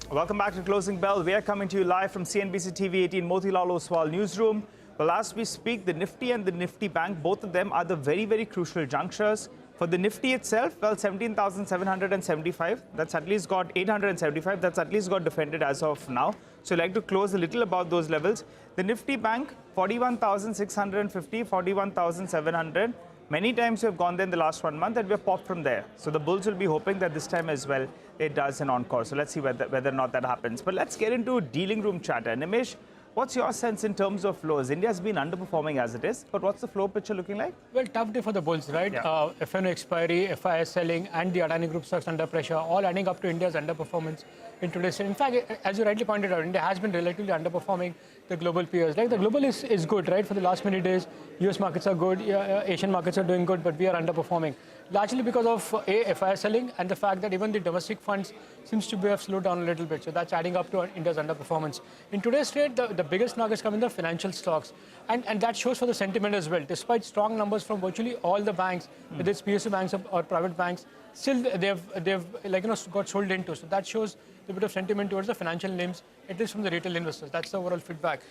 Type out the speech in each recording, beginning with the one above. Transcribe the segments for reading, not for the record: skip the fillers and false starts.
Welcome back to Closing Bell. We are coming to you live from CNBC-TV18 Motilal Oswal newsroom. Well, as we speak, the Nifty and the Nifty Bank, both of them are the very, very crucial junctures. For the Nifty itself, well, 17,775. That's at least got 875. That's at least got defended as of now. So I'd like to close a little about those levels. The Nifty Bank, 41,650, 41,700. Many times we have gone there in the last 1 month and we have popped from there. So the bulls will be hoping that this time as well it does an encore. So let's see whether or not that happens. But let's get into dealing room chatter. Nimesh, what's your sense in terms of flows? India has been underperforming as it is, but what's the flow picture looking like? Well, tough day for the bulls, right? Yeah. FNO expiry, FIS selling, and the Adani Group stocks under pressure, all adding up to India's underperformance in today's trade. In fact, as you rightly pointed out, India has been relatively underperforming the global peers. Like the global is good, right? For the last many days, US markets are good, Asian markets are doing good, but we are underperforming. Largely because of FIS selling and the fact that even the domestic funds seems to have slowed down a little bit. So that's adding up to India's underperformance. In today's trade, the biggest knock has come in the financial stocks. And that shows for the sentiment as well. Despite strong numbers from virtually all the banks, whether it's PSU banks or private banks, still they've got sold into. So that shows a bit of sentiment towards the financial names, at least from the retail investors. That's the overall feedback.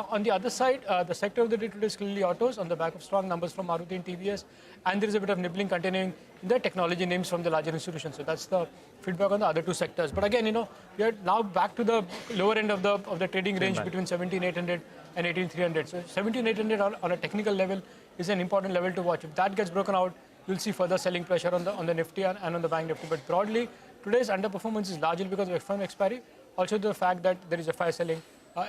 On the other side, the sector of the day today is clearly autos on the back of strong numbers from Maruti and TVS, and there is a bit of nibbling continuing in the technology names from the larger institutions. So that's the feedback on the other two sectors. But again, we are now back to the lower end of the trading range between 17,800 and 18,300. So 17,800 on a technical level is an important level to watch. If that gets broken out, you'll see further selling pressure on the Nifty and on the Bank Nifty. But broadly, today's underperformance is largely because of FOMC expiry. Also, the fact that there is a FI selling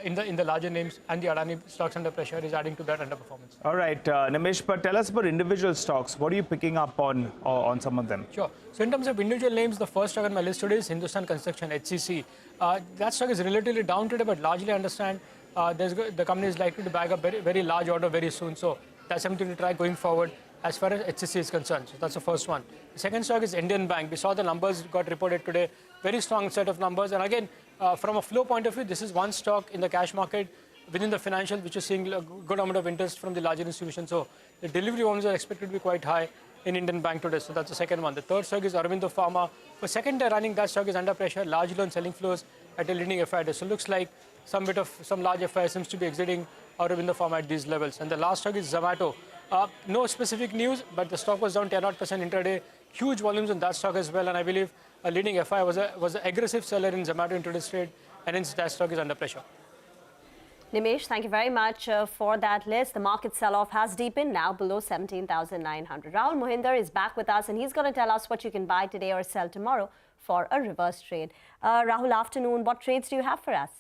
in the larger names and the Adani stocks under pressure is adding to that underperformance. All right, Nimesh, but tell us about individual stocks. What are you picking up on some of them? Sure. So in terms of individual names, the first stock on my list today is Hindustan Construction, HCC. That stock is relatively down today, but largely understand the company is likely to bag a very, very large order very soon. So that's something to try going forward as far as HCC is concerned. So that's the first one. The second stock is Indian Bank. We saw the numbers got reported today. Very strong set of numbers. And again, from a flow point of view, this is one stock in the cash market within the financial, which is seeing a good amount of interest from the larger institutions. So the delivery volumes are expected to be quite high in Indian Bank today. So that's the second one. The third stock is Aurobindo Pharma. For second day running, that stock is under pressure, largely on selling flows at a leading FID. So it looks like some large FI seems to be exiting Aurobindo Pharma at these levels. And the last stock is Zomato. No specific news, but the stock was down 10% intraday. Huge volumes on that stock as well, and I believe a leading FI was an aggressive seller in Zomato in today's trade, and hence that stock is under pressure. Nimesh, thank you very much for that list. The market sell-off has deepened, now below 17,900. Rahul Mohinder is back with us, and he's going to tell us what you can buy today or sell tomorrow for a reverse trade. Rahul, afternoon. What trades do you have for us?